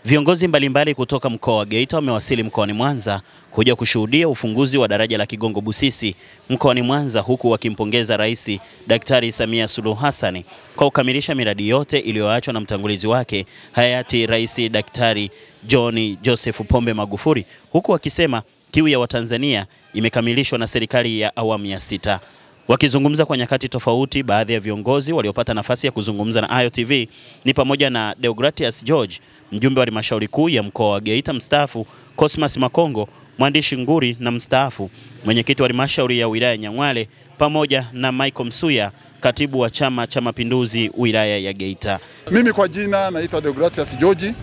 Viongozi mbalimbali kutoka mkoa wa Geita wamewasili mkoani Mwanza kuja kushuhudia ufunguzi wa daraja la Kigongo Busisi mkoani Mwanza, huku wakimpongeza Rais Daktari Samia Suluhu Hassan kwa kukamilisha miradi yote iliyoachwa na mtangulizi wake hayati Rais Daktari John Joseph Pombe Magufuli, huku wakisema kiu ya Watanzania imekamilishwa na serikali ya awamu ya 6. Wakizungumza kwa nyakati tofauti, baadhi ya viongozi waliopata nafasi ya kuzungumza na Ayo TV ni pamoja na Deogratias George, mjumbe wa halmashauri kuu ya mkoa wa Geita mstaafu, Cosmas Makongo, mwandishi nguri na mstaafu, mwenyekiti wa halmashauri ya wilaya Nyang'hwale, pamoja na Michael Msuya, katibu wa Chama cha Mapinduzi wilaya ya Geita. Mimi kwa jina naitwa Deogratias George,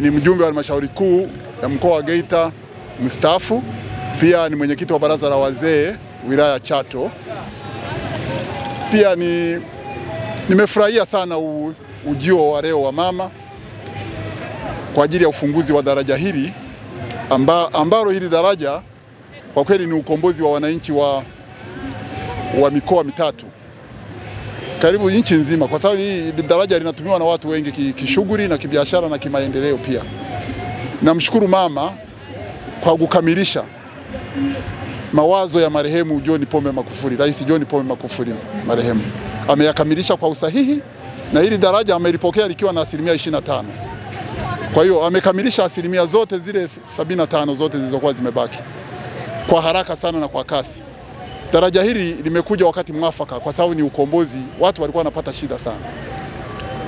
ni mjumbe wa halmashauri kuu ya mkoa wa Geita mstaafu, pia ni mwenyekiti wa baraza la wazee wilaya Chato. Pia nimefurahia sana ujio wa leo wa mama kwa ajili ya ufunguzi wa daraja hili ambalo hili daraja kwa kweli ni ukombozi wa wananchi wa mikoa mitatu karibu nchi nzima, kwa sababu hii daraja linatumiwa na watu wengi kishughuli na kibiashara na kimaendeleo pia. Namshukuru mama kwa kukamilisha mawazo ya marehemu John Pombe Magufuli, Rais John Pombe Magufuli marehemu. Ameyakamilisha kwa usahihi na hili daraja amelipokea likiwa na 25%. Kwa hiyo amekamilisha asilimia zote zile 75 zote zilizokuwa zimebaki kwa haraka sana na kwa kasi. Daraja hili limekuja wakati mwafaka kwa sababu ni ukombozi. Watu walikuwa wanapata shida sana.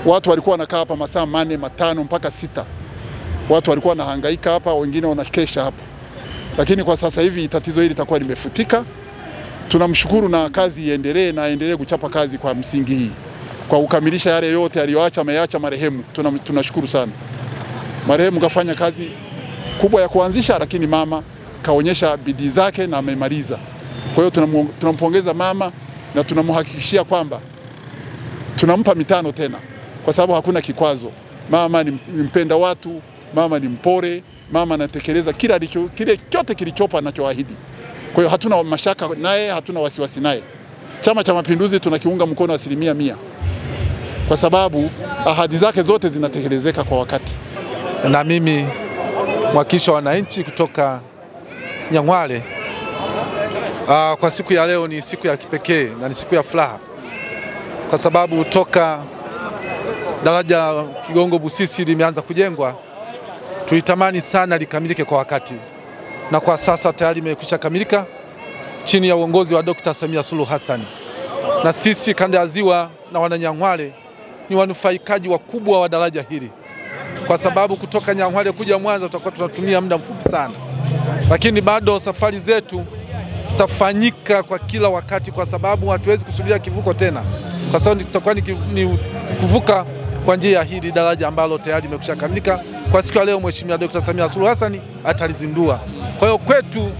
Watu walikuwa wanakaa hapa masaa 4, 5 mpaka 6. Watu walikuwa wanahangaika hapa, wengine wanakesha hapa. Lakini kwa sasa hivi tatizo hili litakuwa limefutika. Tunamshukuru na kazi iendelee na aendelee kuchapa kazi kwa msingi hii. Kwa kukamilisha yale yote ameacha marehemu. Tunashukuru sana. Marehemu kafanya kazi kubwa ya kuanzisha, lakini mama kaonyesha bidii zake na amemaliza. Kwa hiyo tunampongeza mama na tunamhakikishia kwamba tunampa mitano tena kwa sababu hakuna kikwazo. Mama ni mpenda watu, mama ni mpore, mama anatekeleza kile chote kilichopo anachoahidi. Kwa hiyo hatuna mashaka naye, hatuna wasiwasi naye. Chama cha Mapinduzi tunakiunga mkono 100% kwa sababu ahadi zake zote zinatekelezeka kwa wakati. Na mimi mwakilishi wa wananchi kutoka Nyang'hwale, kwa siku ya leo ni siku ya kipekee na ni siku ya furaha kwa sababu toka daraja Kigongo Busisi limeanza kujengwa tulitamani sana likamilike kwa wakati, na kwa sasa tayari limekwisha kamilika chini ya uongozi wa Dr. Samia Suluhu Hassan. Na sisi kanda ya Ziwa na wananyang'hwale ni wanufaikaji wakubwa wa daraja hili, kwa sababu kutoka Nyang'hwale kuja Mwanza tutakuwa tunatumia muda mfupi sana, lakini bado safari zetu zitafanyika kwa kila wakati kwa sababu hatuwezi kusubiria kivuko tena, kwa sababu tutakuwa ni kuvuka kwa njia ya hili daraja ambalo tayari limekwisha kamilika. Kwa siku ya leo Mheshimiwa Dr. Samia Suluhu Hassan atalizindua. Kwa hiyo kwetu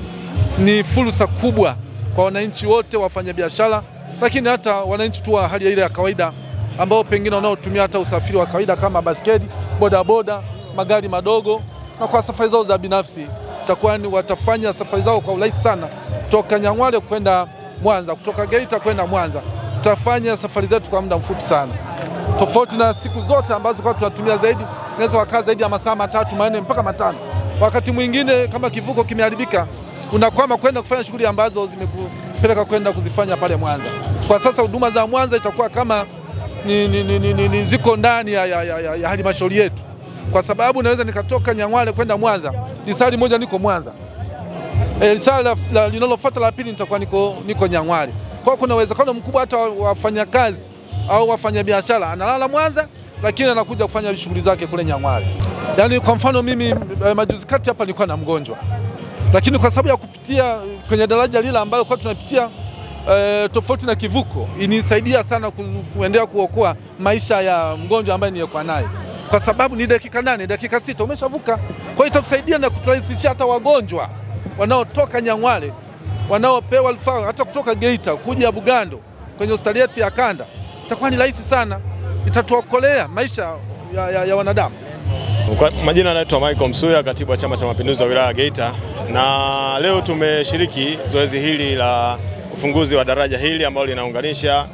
ni fursa kubwa kwa wananchi wote, wafanyabiashara, lakini hata wananchi tu wa hali ile ya kawaida ambao pengine wanaotumia hata usafiri wa kawaida kama basketi, bodaboda, magari madogo, na kwa safari zao za binafsi itakuwa ni watafanya safari zao kwa urahisi sana kutoka Nyang'hwale kwenda Mwanza, kutoka Geita kwenda Mwanza. Tutafanya safari zetu kwa muda mfupi sana, tofauti na siku zote ambazo kwa tunatumia zaidi, unaweza wakaa zaidi ya masaa 3, 4 mpaka 5. Wakati mwingine kama kivuko kimeharibika, unakwama kwenda kufanya shughuli ambazo zimekupeleka kwenda kuzifanya pale Mwanza. Kwa sasa huduma za Mwanza itakuwa kama ni ziko ndani ya halmashauri yetu, kwa sababu naweza nikatoka Nyang'hwale kwenda Mwanza, lisali moja niko Mwanza, lisali linalofuata la pili nitakuwa niko Nyang'hwale. Kwa kuna uwezekano mkubwa hata wafanyakazi au wafanyabiashara analala Mwanza lakini anakuja kufanya shughuli zake kule Nyang'hwale. Yaani kwa mfano mimi majuzi kati hapa nilikuwa na mgonjwa, lakini kwa sababu ya kupitia kwenye daraja lile ambalo kwa tunapitia tofauti na kivuko, inisaidia sana kuendelea kuokoa maisha ya mgonjwa ambaye nilikuwa naye, kwa sababu ni dakika 8, dakika 6 umeshavuka. Kwa hiyo itatusaidia na kuturahisishia hata wagonjwa wanaotoka Nyang'hwale, wanaopewa rufaa hata kutoka Geita kuja Bugando kwenye hospitali yetu ya kanda, itakuwa ni rahisi sana, itatuokolea maisha ya wanadamu. Kwa majina naitwa Michael Msuya, katibu wa Chama cha Mapinduzi wa wilaya ya Geita, na leo tumeshiriki zoezi hili la ufunguzi wa daraja hili ambalo linaunganisha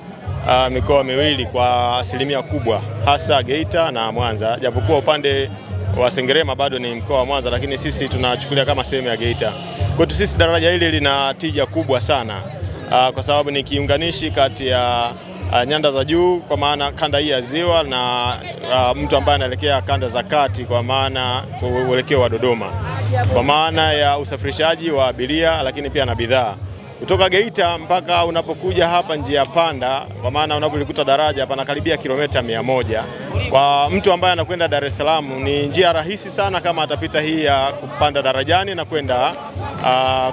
mikoa miwili kwa asilimia kubwa, hasa Geita na Mwanza. Japokuwa upande wa Sengerema bado ni mkoa wa Mwanza, lakini sisi tunachukulia kama sehemu ya Geita. Kwetu sisi daraja hili lina tija kubwa sana kwa sababu ni kiunganishi kati ya nyanda za juu kwa maana kanda hii ya ziwa na mtu ambaye anaelekea kanda za kati kwa maana uelekeo wa Dodoma, kwa maana ya usafirishaji wa abiria lakini pia na bidhaa. Kutoka Geita mpaka unapokuja hapa njia panda, kwa maana unapolikuta daraja pana karibia kilomita 100. Kwa mtu ambaye anakwenda Dar es Salaam ni njia rahisi sana kama atapita hii ya kupanda darajani na kwenda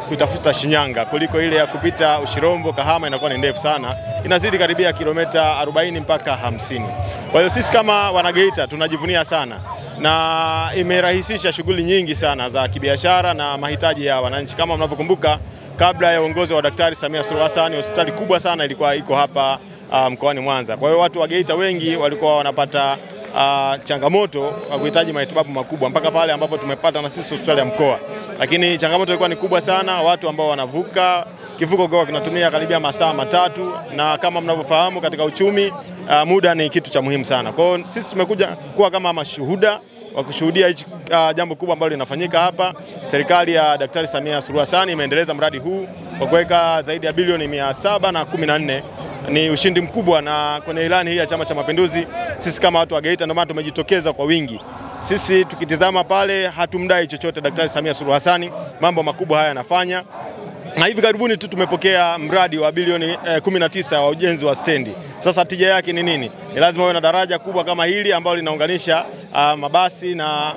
kutafuta Shinyanga, kuliko ile ya kupita Ushirombo Kahama, inakuwa ni ndefu sana, inazidi karibia kilomita 40 mpaka 50. Kwa hiyo sisi kama wanageita tunajivunia sana na imerahisisha shughuli nyingi sana za kibiashara na mahitaji ya wananchi. Kama mnavyokumbuka, kabla ya uongozi wa Daktari Samia Suluhu Hassan, hospitali kubwa sana ilikuwa iko hapa mkoani Mwanza. Kwa hiyo watu wa Geita wengi walikuwa wanapata changamoto wa kuhitaji matibabu makubwa mpaka pale ambapo tumepata na sisi hospitali ya mkoa. Lakini changamoto ilikuwa ni kubwa sana, watu ambao wanavuka kivuko kwa kinatumia karibia masaa 3, na kama mnavyofahamu katika uchumi muda ni kitu cha muhimu sana. Kwa hiyo sisi tumekuja kuwa kama mashuhuda wa kushuhudia jambo kubwa ambalo linafanyika hapa. Serikali ya Daktari Samia Suluhu Hassan imeendeleza mradi huu kwa kuweka zaidi ya bilioni 714. Ni ushindi mkubwa, na kwenye ilani hii ya Chama cha Mapinduzi sisi kama watu wa Geita ndio maana tumejitokeza kwa wingi. Sisi tukitizama pale hatumdai chochote Daktari Samia Suluhu Hassan, mambo makubwa haya yanafanya. Na hivi karibuni tu tumepokea mradi wa bilioni 19 wa ujenzi wa stendi. Sasa tija yake ni nini? Ni lazima uwe na daraja kubwa kama hili ambalo linaunganisha mabasi na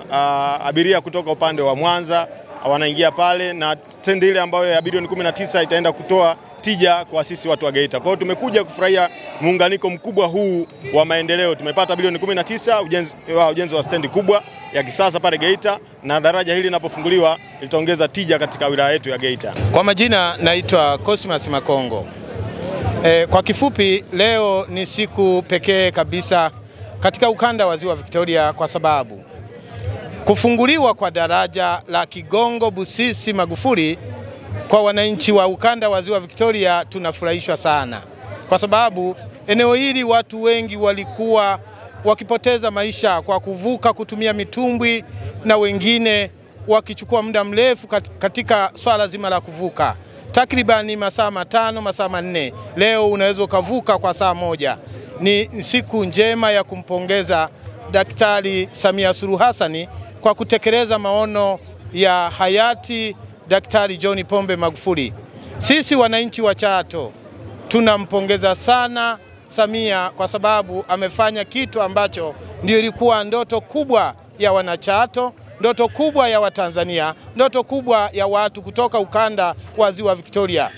abiria kutoka upande wa Mwanza wanaingia pale, na stendi ile ambayo ya bilioni 19 itaenda kutoa tija kwa sisi watu wa Geita. Kwa hiyo tumekuja kufurahia muunganiko mkubwa huu wa maendeleo. Tumepata bilioni 19 ujenzi wa stendi kubwa ya kisasa pale Geita, na daraja hili linapofunguliwa litaongeza tija katika wilaya yetu ya Geita. Kwa majina naitwa Cosmas Makongo. Kwa kifupi, leo ni siku pekee kabisa katika ukanda wa Ziwa Victoria kwa sababu kufunguliwa kwa daraja la Kigongo Busisi Magufuli kwa wananchi wa ukanda wa Ziwa Victoria tunafurahishwa sana, kwa sababu eneo hili watu wengi walikuwa wakipoteza maisha kwa kuvuka kutumia mitumbwi, na wengine wakichukua muda mrefu katika swala zima la kuvuka, takribani masaa 5 masaa 4. Leo unaweza ukavuka kwa saa moja. Ni siku njema ya kumpongeza Daktari Samia Suluhu Hassan kwa kutekeleza maono ya hayati Daktari John Pombe Magufuli. Sisi wananchi wa Chato tunampongeza sana Samia kwa sababu amefanya kitu ambacho ndio ilikuwa ndoto kubwa ya wanachato, ndoto kubwa ya Watanzania, ndoto kubwa ya watu kutoka ukanda wa Ziwa Victoria.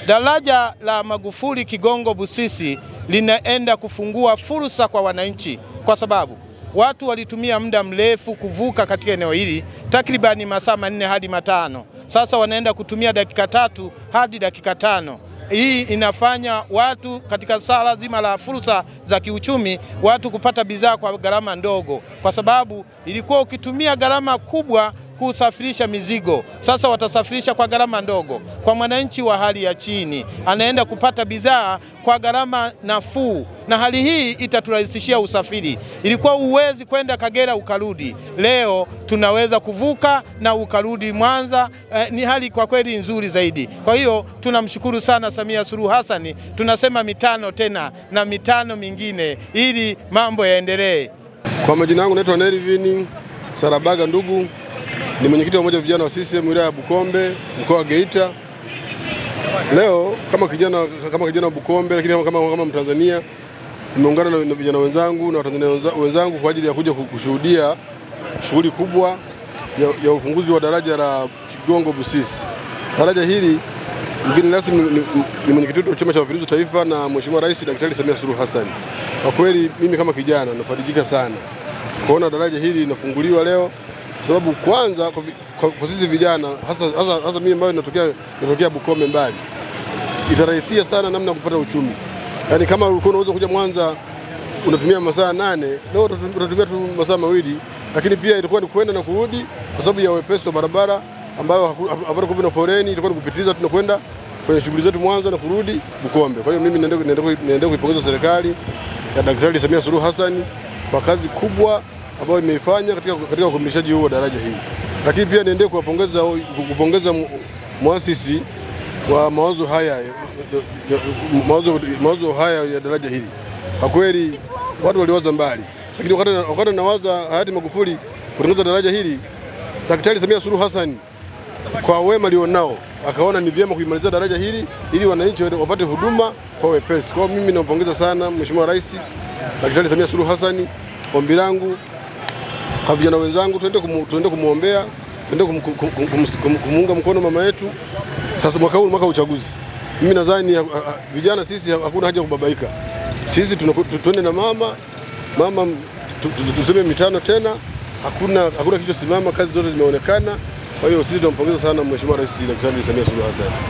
Daraja la Magufuli Kigongo Busisi linaenda kufungua fursa kwa wananchi, kwa sababu watu walitumia muda mrefu kuvuka katika eneo hili, takribani masaa 4 hadi 5. Sasa wanaenda kutumia dakika 3 hadi dakika 5. Hii inafanya watu katika sala zima la fursa za kiuchumi, watu kupata bidhaa kwa gharama ndogo, kwa sababu ilikuwa ukitumia gharama kubwa kusafirisha mizigo, sasa watasafirisha kwa gharama ndogo. Kwa mwananchi wa hali ya chini anaenda kupata bidhaa kwa gharama nafuu, na hali hii itaturahisishia usafiri. Ilikuwa uwezi kwenda Kagera ukarudi, leo tunaweza kuvuka na ukarudi Mwanza. Ni hali kwa kweli nzuri zaidi. Kwa hiyo tunamshukuru sana Samia Suluhu Hassan, tunasema mitano tena na mitano mingine ili mambo yaendelee. Kwa majina yangu naitwa Nervin Sarabaga Ndugu, ni mwenyekiti wa umoja vijana wa CCM wilaya ya Bukombe mkoa wa Geita. Leo kama kijana wa Bukombe, lakini kama Mtanzania, nimeungana na vijana wenzangu na Watanzania wenzangu kwa ajili ya kuja kushuhudia shughuli kubwa ya ufunguzi wa daraja la Kigongo Busisi. Daraja hili mgeni rasmi ni mwenyekiti wa Chama cha Mapinduzi Taifa na Mheshimiwa Rais Daktari Samia Suluhu Hassan. Kwa kweli mimi kama kijana nafarijika sana kuona daraja hili linafunguliwa leo, kwa sababu kwanza kwa sisi vijana hasa mimi ambaye natokea Bukombe mbali, itarahisisha sana namna kupata uchumi. Yaani kama ulikuwa unaweza kuja Mwanza unatumia masaa 8, leo utatumia tu masaa 2, lakini pia ilikuwa ni kwenda na kurudi kwa sababu ya wepesi wa barabara ambayo hapana kuna foleni, ilikuwa ni kupitiza tunakwenda kwenye shughuli zetu Mwanza na kurudi Bukombe. Kwa hiyo mimi naendelea kuipongeza serikali ya Daktari Samia Suluhu Hassan kwa kazi kubwa ambayo imeifanya katika ukamilishaji huu wa daraja hili. Lakini pia niendelee kupongeza muasisi wa mawazo haya ya daraja hili. Kwa kweli watu waliwaza mbali, lakini wakati nawaza hayati Magufuli kutengeneza daraja hili, Daktari Samia Suluhu Hassan kwa wema alionao akaona ni vyema kuimaliza daraja hili ili wananchi wapate huduma kwa wepesi. Kwa mimi nampongeza sana Mheshimiwa Rais Daktari Samia Suluhu Hassan. Ombi langu kwa vijana wenzangu, tuende kumuombea, tuende kumuunga mkono mama yetu. Sasa mwaka huu mwaka uchaguzi, mimi nadhani vijana sisi hakuna haja kubabaika. Sisi tuende na mama tuseme mitano tena, hakuna kichosimama, kazi zote zimeonekana. Kwa hiyo sisi tunampongeza sana Mheshimiwa Rais Daktari Samia Suluhu Hassan.